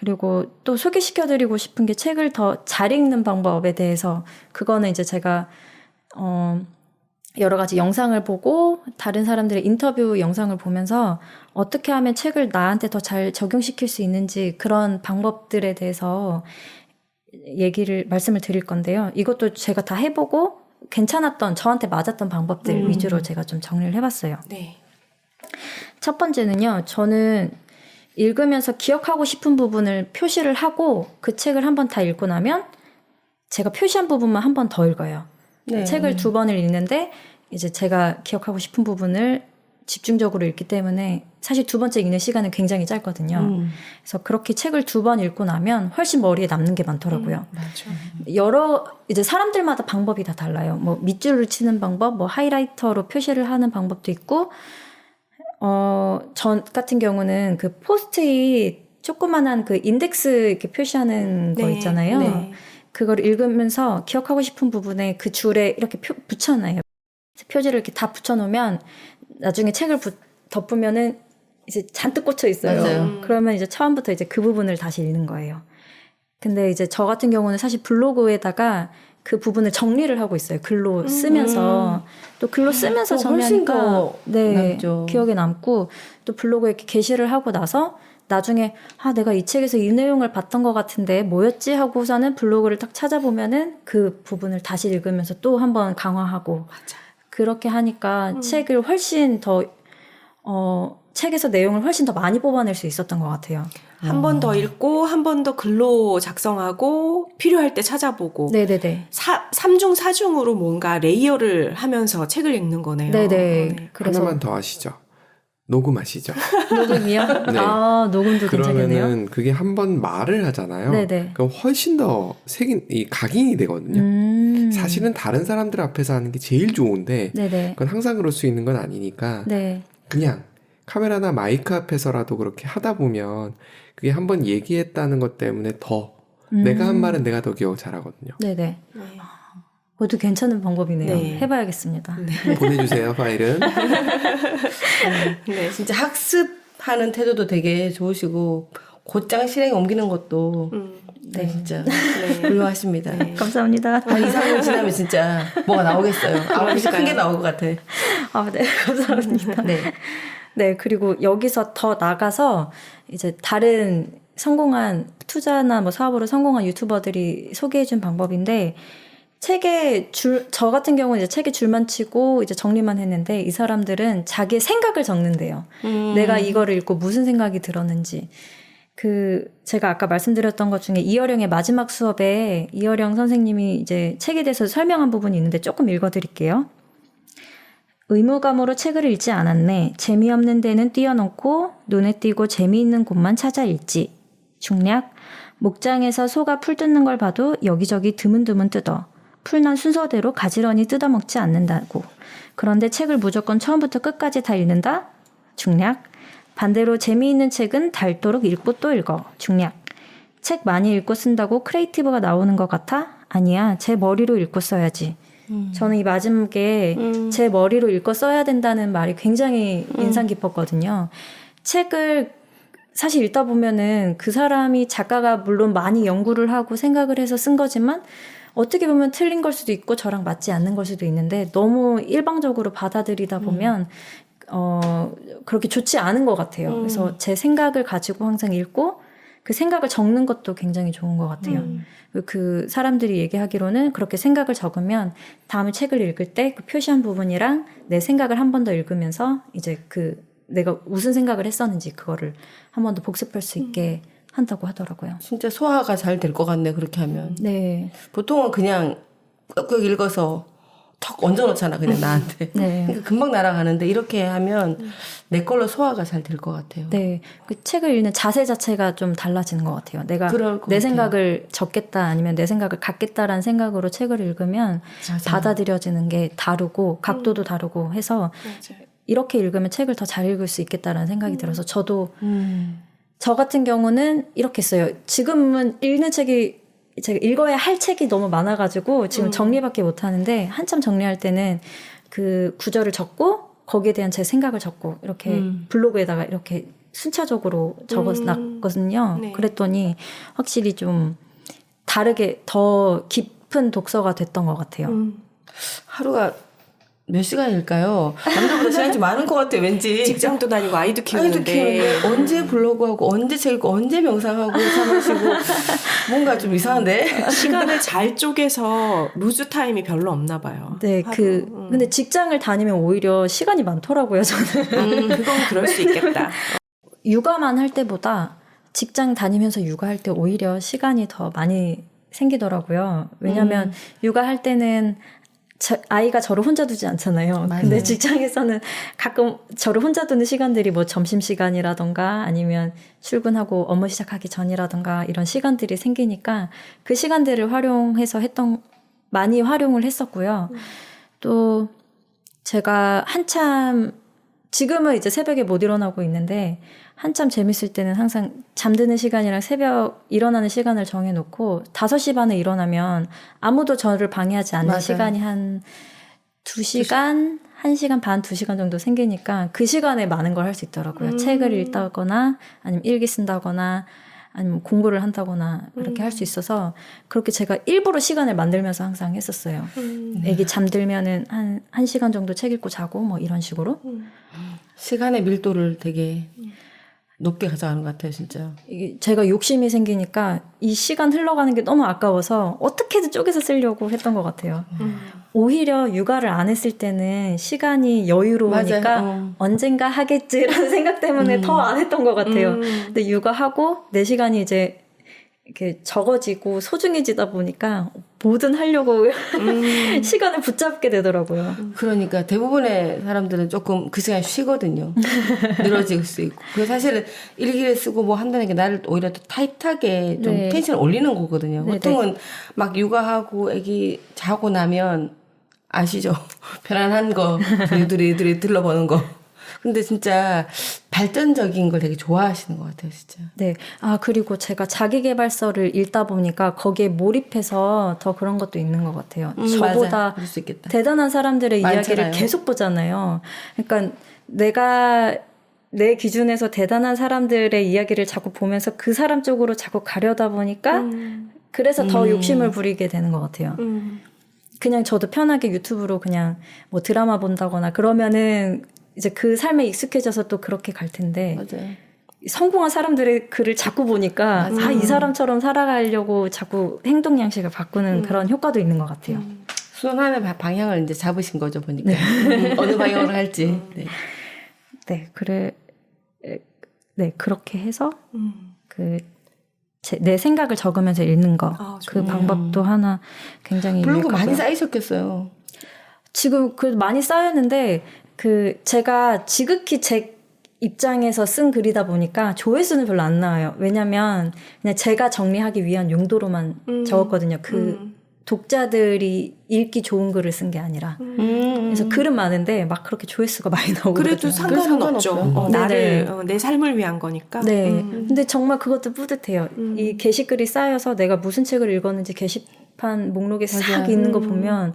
그리고 또 소개시켜드리고 싶은 게 책을 더 잘 읽는 방법에 대해서 그거는 이제 제가 여러 가지 영상을 보고 다른 사람들의 인터뷰 영상을 보면서 어떻게 하면 책을 나한테 더 잘 적용시킬 수 있는지 그런 방법들에 대해서 말씀을 드릴 건데요. 이것도 제가 다 해보고 괜찮았던 저한테 맞았던 방법들 위주로 제가 좀 정리를 해봤어요. 네. 첫 번째는요. 저는 읽으면서 기억하고 싶은 부분을 표시를 하고 그 책을 한 번 다 읽고 나면 제가 표시한 부분만 한 번 더 읽어요. 네. 책을 2번을 읽는데 이제 제가 기억하고 싶은 부분을 집중적으로 읽기 때문에 사실 2번째 읽는 시간은 굉장히 짧거든요. 그래서 그렇게 책을 2번 읽고 나면 훨씬 머리에 남는 게 많더라고요. 맞아. 이제 사람들마다 방법이 다 달라요. 뭐 밑줄을 치는 방법, 뭐 하이라이터로 표시를 하는 방법도 있고, 전 같은 경우는 그 포스트잇 조그만한 그 인덱스 이렇게 표시하는 거 있잖아요. 네. 그걸 읽으면서 기억하고 싶은 부분에 그 줄에 이렇게 붙여놔요. 표지를 이렇게 다 붙여놓으면 나중에 책을 덮으면은 이제 잔뜩 꽂혀 있어요. 맞아요. 그러면 이제 처음부터 이제 그 부분을 다시 읽는 거예요. 근데 이제 저 같은 경우는 사실 블로그에다가 그 부분을 정리를 하고 있어요. 글로 쓰면서 또 글로 쓰면서 정리하니까 남죠. 기억에 남고 또 블로그에 이렇게 게시를 하고 나서 나중에 내가 이 책에서 이 내용을 봤던 것 같은데 뭐였지 하고서는 블로그를 딱 찾아보면은 그 부분을 다시 읽으면서 또 한번 강화하고 맞아. 그렇게 하니까 책을 훨씬 더 책에서 내용을 훨씬 더 많이 뽑아낼 수 있었던 것 같아요. 한 번 더 읽고 한 번 더 글로 작성하고 필요할 때 찾아보고 네네네. 3중 4중으로 뭔가 레이어를 하면서 책을 읽는 거네요. 네네. 네. 그래서 하나만 더 아시죠? 녹음하시죠. 녹음이요? 네. 녹음도 괜찮겠네요. 그러면은 그게 한 번 말을 하잖아요. 네네. 그럼 훨씬 더 각인이 되거든요. 사실은 다른 사람들 앞에서 하는 게 제일 좋은데 네네. 그건 항상 그럴 수 있는 건 아니니까 네. 그냥 카메라나 마이크 앞에서라도 그렇게 하다 보면 그게 한 번 얘기했다는 것 때문에 더 내가 한 말은 내가 더 기억 잘하거든요. 네네. 네. 그것도 괜찮은 방법이네요. 네. 해봐야겠습니다. 네. 보내주세요, 파일은. 네. 진짜 학습하는 태도도 되게 좋으시고 곧장 실행에 옮기는 것도 네, 진짜 훌륭하십니다. 네. 감사합니다. 한 2, 3년 지나면 진짜 뭐가 나오겠어요. 아무튼 큰 게 나올 것 같아. 네, 감사합니다. 네. 네, 그리고 여기서 더 나가서 이제 다른 성공한 투자나 뭐 사업으로 성공한 유튜버들이 소개해준 방법인데 저 같은 경우는 이제 책에 줄만 치고 이제 정리만 했는데 이 사람들은 자기의 생각을 적는데요. 내가 이거를 읽고 무슨 생각이 들었는지. 제가 아까 말씀드렸던 것 중에 이어령의 마지막 수업에 이어령 선생님이 이제 책에 대해서 설명한 부분이 있는데 조금 읽어드릴게요. 의무감으로 책을 읽지 않았네. 재미없는 데는 띄워놓고 눈에 띄고 재미있는 곳만 찾아 읽지. 중략. 목장에서 소가 풀 뜯는 걸 봐도 여기저기 드문드문 뜯어. 풀난 순서대로 가지런히 뜯어먹지 않는다고. 그런데 책을 무조건 처음부터 끝까지 다 읽는다? 중략. 반대로 재미있는 책은 닳도록 읽고 또 읽어. 중략. 책 많이 읽고 쓴다고 크리에이티브가 나오는 것 같아? 아니야. 제 머리로 읽고 써야지. 저는 이 마지막에 제 머리로 읽고 써야 된다는 말이 굉장히 인상 깊었거든요. 책을 사실 읽다 보면은 그 사람이 작가가 물론 많이 연구를 하고 생각을 해서 쓴 거지만 어떻게 보면 틀린 걸 수도 있고 저랑 맞지 않는 걸 수도 있는데 너무 일방적으로 받아들이다 보면 그렇게 좋지 않은 것 같아요. 그래서 제 생각을 가지고 항상 읽고 그 생각을 적는 것도 굉장히 좋은 것 같아요. 그 사람들이 얘기하기로는 그렇게 생각을 적으면 다음에 책을 읽을 때 그 표시한 부분이랑 내 생각을 한 번 더 읽으면서 이제 내가 무슨 생각을 했었는지 그거를 한 번 더 복습할 수 있게 한다고 하더라고요. 진짜 소화가 잘 될 것 같네, 그렇게 하면. 네. 보통은 그냥 꾹꾹 읽어서 턱 얹어놓잖아, 그냥 나한테. 네. 그러니까 금방 날아가는데 이렇게 하면 내 걸로 소화가 잘 될 것 같아요. 네. 그 책을 읽는 자세 자체가 좀 달라지는 것 같아요. 내가 내 생각을 적겠다 아니면 내 생각을 갖겠다라는 생각으로 책을 읽으면 맞아요. 받아들여지는 게 다르고 각도도 다르고 해서 맞아요. 이렇게 읽으면 책을 더 잘 읽을 수 있겠다라는 생각이 들어서 저도 저 같은 경우는 이렇게 써요. 지금은 읽는 책이 제가 읽어야 할 책이 너무 많아가지고 지금 정리밖에 못하는데 한참 정리할 때는 그 구절을 적고 거기에 대한 제 생각을 적고 이렇게 블로그에다가 이렇게 순차적으로 적어놨거든요. 네. 그랬더니 확실히 좀 다르게 더 깊은 독서가 됐던 것 같아요. 하루가 몇 시간일까요? 남들보다 시간이 좀 많은 것 같아요, 왠지. 직장도 다니고 아이도 키우는데. 언제 블로그하고, 언제 책 읽고, 언제 명상하고, 차 마시고, 뭔가 좀 이상한데? 시간을 잘 쪼개서 루즈 타임이 별로 없나 봐요. 네, 하루. 근데 직장을 다니면 오히려 시간이 많더라고요, 저는. 그건 그럴 수 있겠다. 육아만 할 때보다 직장 다니면서 육아할 때 오히려 시간이 더 많이 생기더라고요. 왜냐면 육아할 때는 아이가 저를 혼자 두지 않잖아요. 맞아요. 근데 직장에서는 가끔 저를 혼자 두는 시간들이 뭐 점심시간이라던가 아니면 출근하고 업무 시작하기 전이라던가 이런 시간들이 생기니까 그 시간들을 활용해서 많이 활용을 했었고요. 또 제가 한참 지금은 이제 새벽에 못 일어나고 있는데 한참 재밌을 때는 항상 잠드는 시간이랑 새벽 일어나는 시간을 정해놓고 5시 반에 일어나면 아무도 저를 방해하지 않는 맞아요. 시간이 한 2시간, 1시간 반, 2시간 정도 생기니까 그 시간에 많은 걸 할 수 있더라고요. 책을 읽다거나 아니면 일기 쓴다거나 아니면 공부를 한다거나 그렇게 할 수 있어서 그렇게 제가 일부러 시간을 만들면서 항상 했었어요. 애기 잠들면은 한 1시간 정도 책 읽고 자고 뭐 이런 식으로. 시간의 밀도를 되게 높게 가져가는 것 같아요, 진짜. 이게 제가 욕심이 생기니까 이 시간 흘러가는 게 너무 아까워서 어떻게든 쪼개서 쓰려고 했던 것 같아요. 오히려 육아를 안 했을 때는 시간이 여유로우니까 맞아요. 언젠가 하겠지라는 생각 때문에 더 안 했던 것 같아요. 근데 육아하고 내 시간이 이제 이렇게 적어지고 소중해지다 보니까 뭐든 하려고 시간을 붙잡게 되더라고요. 그러니까 대부분의 사람들은 조금 그 시간에 쉬거든요. 늘어질 수 있고. 그래서 사실은 일기를 쓰고 뭐 한다는 게 나를 오히려 더 타이트하게 좀 네. 텐션을 올리는 거거든요. 네네. 보통은 막 육아하고 애기 자고 나면 아시죠? 편안한 거, 유들이 들러보는 거. 근데 진짜 발전적인 걸 되게 좋아하시는 것 같아요, 진짜. 네. 아, 그리고 제가 자기계발서를 읽다 보니까 거기에 몰입해서 더 그런 것도 있는 것 같아요. 맞아. 저보다 그럴 수 있겠다. 대단한 사람들의 이야기를 많잖아요. 계속 보잖아요. 그러니까 내가 내 기준에서 대단한 사람들의 이야기를 자꾸 보면서 그 사람 쪽으로 자꾸 가려다 보니까 그래서 더 욕심을 부리게 되는 것 같아요. 그냥 저도 편하게 유튜브로 그냥 뭐 드라마 본다거나 그러면은 이제 그 삶에 익숙해져서 또 그렇게 갈 텐데 맞아요. 성공한 사람들의 글을 자꾸 보니까 아, 이 사람처럼 살아가려고 자꾸 행동 양식을 바꾸는 그런 효과도 있는 것 같아요. 수원하는 방향을 이제 잡으신 거죠, 보니까. 어느 방향으로 할지. 네. 네, 그렇게 해서 내 생각을 적으면서 읽는 거. 그 방법도 하나 굉장히 블로그 유익하고요. 많이 쌓이셨겠어요. 지금 그 많이 쌓였는데 제가 지극히 제 입장에서 쓴 글이다 보니까 조회수는 별로 안 나와요. 왜냐면 그냥 제가 정리하기 위한 용도로만 적었거든요. 독자들이 읽기 좋은 글을 쓴 게 아니라. 그래서 글은 많은데 막 그렇게 조회수가 많이 나오고 그래도 그러더라고요. 상관은 없죠. 네네. 내 삶을 위한 거니까. 네. 근데 정말 그것도 뿌듯해요. 이 게시글이 쌓여서 내가 무슨 책을 읽었는지 게시판 목록에 싹 있는 거 보면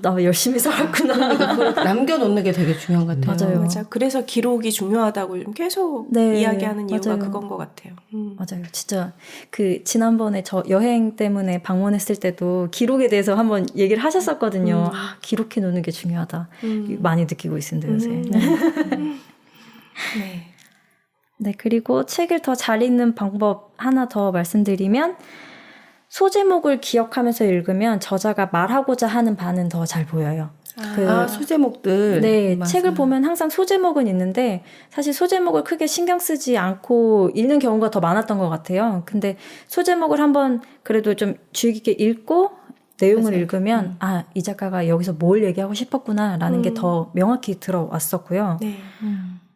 나 열심히 살았구나. 남겨놓는 게 되게 중요한 것 같아요. 맞아요. 맞아. 그래서 기록이 중요하다고 좀 계속 네, 이야기하는 이유가 맞아요. 그건 것 같아요. 맞아요. 진짜 지난번에 저 여행 때문에 방문했을 때도 기록에 대해서 한번 얘기를 하셨었거든요. 기록해 놓는 게 중요하다. 많이 느끼고 있습니다, 요새. 네. 네, 그리고 책을 더 잘 읽는 방법 하나 더 말씀드리면 소제목을 기억하면서 읽으면 저자가 말하고자 하는 바는 더 잘 보여요. 소제목들. 네, 맞아요. 책을 보면 항상 소제목은 있는데 사실 소제목을 크게 신경 쓰지 않고 읽는 경우가 더 많았던 것 같아요. 근데 소제목을 한번 그래도 좀 주의 깊게 읽고 내용을 읽으면 이 작가가 여기서 뭘 얘기하고 싶었구나라는 게 더 명확히 들어왔었고요. 네.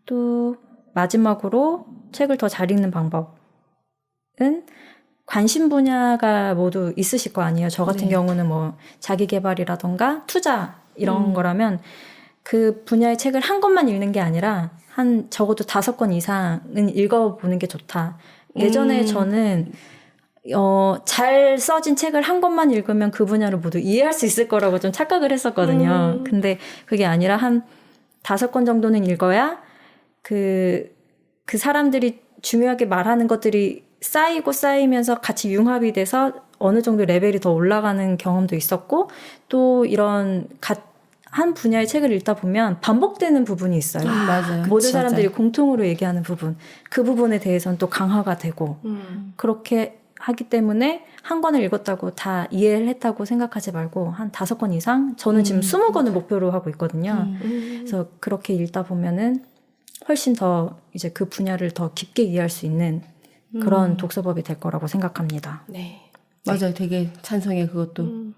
또 마지막으로 책을 더 잘 읽는 방법은 관심 분야가 모두 있으실 거 아니에요. 저 같은 경우는 뭐 자기계발이라던가 투자 이런 거라면 그 분야의 책을 한 권만 읽는 게 아니라 한 적어도 5권 이상은 읽어보는 게 좋다. 예전에 저는 잘 써진 책을 한 권만 읽으면 그 분야를 모두 이해할 수 있을 거라고 좀 착각을 했었거든요. 근데 그게 아니라 한 5권 정도는 읽어야 그 사람들이 중요하게 말하는 것들이 쌓이면서 같이 융합이 돼서 어느 정도 레벨이 더 올라가는 경험도 있었고 또 이런 한 분야의 책을 읽다 보면 반복되는 부분이 있어요. 맞아요. 모든 그치, 사람들이 맞아요. 공통으로 얘기하는 부분. 그 부분에 대해서는 또 강화가 되고 그렇게 하기 때문에 한 권을 읽었다고 다 이해를 했다고 생각하지 말고 한 5권 이상? 저는 지금 20권을 목표로 하고 있거든요. 그래서 그렇게 읽다 보면은 훨씬 더 이제 그 분야를 더 깊게 이해할 수 있는 그런 독서법이 될 거라고 생각합니다. 네. 맞아요. 되게 찬성해 그것도.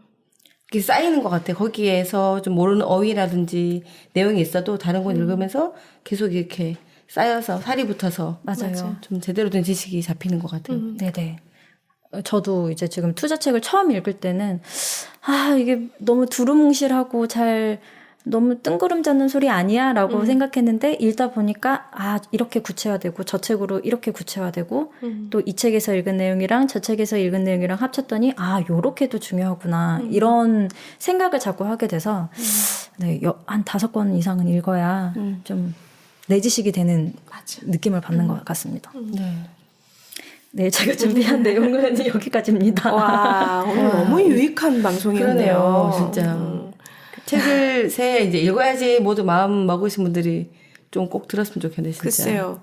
이게 쌓이는 것 같아. 거기에서 좀 모르는 어휘라든지 내용이 있어도 다른 권 읽으면서 계속 이렇게 쌓여서 살이 붙어서 맞아요. 좀 제대로 된 지식이 잡히는 것 같아요. 네네. 저도 이제 지금 투자책을 처음 읽을 때는 이게 너무 두루뭉실하고 너무 뜬구름 잡는 소리 아니야? 라고 생각했는데 읽다 보니까 이렇게 구체화되고 저 책으로 이렇게 구체화되고 또 이 책에서 읽은 내용이랑 저 책에서 읽은 내용이랑 합쳤더니 요렇게도 중요하구나. 이런 생각을 자꾸 하게 돼서 네, 한 5권 이상은 읽어야 좀 내 지식이 되는 느낌을 받는 것 같습니다. 네. 네, 제가 준비한 내용은 여기까지입니다. 와, 오늘 너무 유익한 방송이었네요. 그러네요. 진짜. 책을 새해 이제 읽어야지 모두 마음 먹으신 분들이 좀 꼭 들었으면 좋겠네, 진짜. 글쎄요.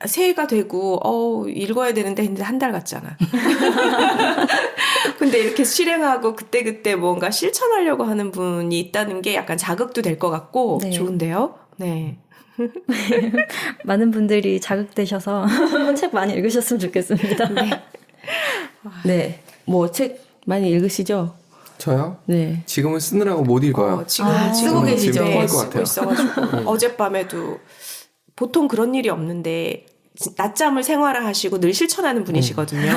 새해가 되고, 읽어야 되는데 했는데 한 달 갔잖아. 근데 이렇게 실행하고 그때그때 뭔가 실천하려고 하는 분이 있다는 게 약간 자극도 될 것 같고, 네. 좋은데요? 네. 많은 분들이 자극되셔서 책 많이 읽으셨으면 좋겠습니다. 네. 뭐 책 많이 읽으시죠? 저요? 네. 지금은 쓰느라고 못 읽어요. 지금 쓰고 계시죠? 지금 토할 것 쓰고 같아요. 있어가지고 어젯밤에도 보통 그런 일이 없는데 낮잠을 생활화하시고 늘 실천하는 분이시거든요.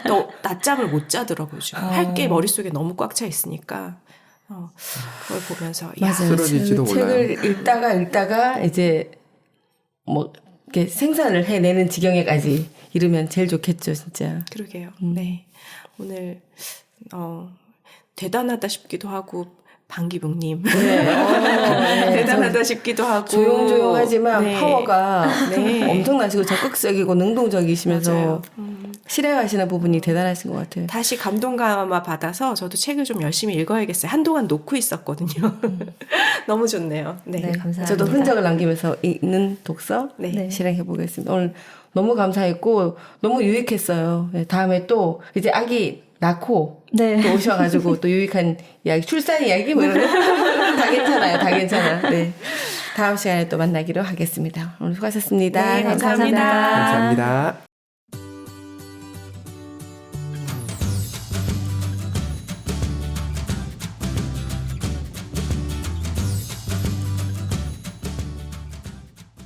또 낮잠을 못 자더라고요. 할 게 머릿속에 너무 꽉 차 있으니까 그걸 보면서 야, 쓰러질지도 몰라요. 책을 읽다가 이제 뭐 이렇게 생산을 해내는 지경에까지 이르면 제일 좋겠죠, 진짜. 그러게요. 네. 오늘 대단하다 싶기도 하고 방기붕님 대단하다 싶기도 하고 조용조용하지만 네. 파워가 네. 엄청나시고 적극적이고 능동적이시면서 맞아요. 실행하시는 부분이 대단하신 것 같아요. 다시 감동감화 받아서 저도 책을 좀 열심히 읽어야겠어요. 한동안 놓고 있었거든요. 너무 좋네요. 네. 네, 감사합니다. 저도 흔적을 남기면서 읽는 독서 네. 실행해 보겠습니다. 오늘 너무 감사했고 너무 유익했어요. 네, 다음에 또 이제 아기 낳고 네. 또 오셔가지고 또 유익한 이야기, 출산 이야기 뭐 이런 거 다 괜찮아요. 다 괜찮아. 네. 다음 시간에 또 만나기로 하겠습니다. 오늘 수고하셨습니다. 네, 감사합니다. 감사합니다.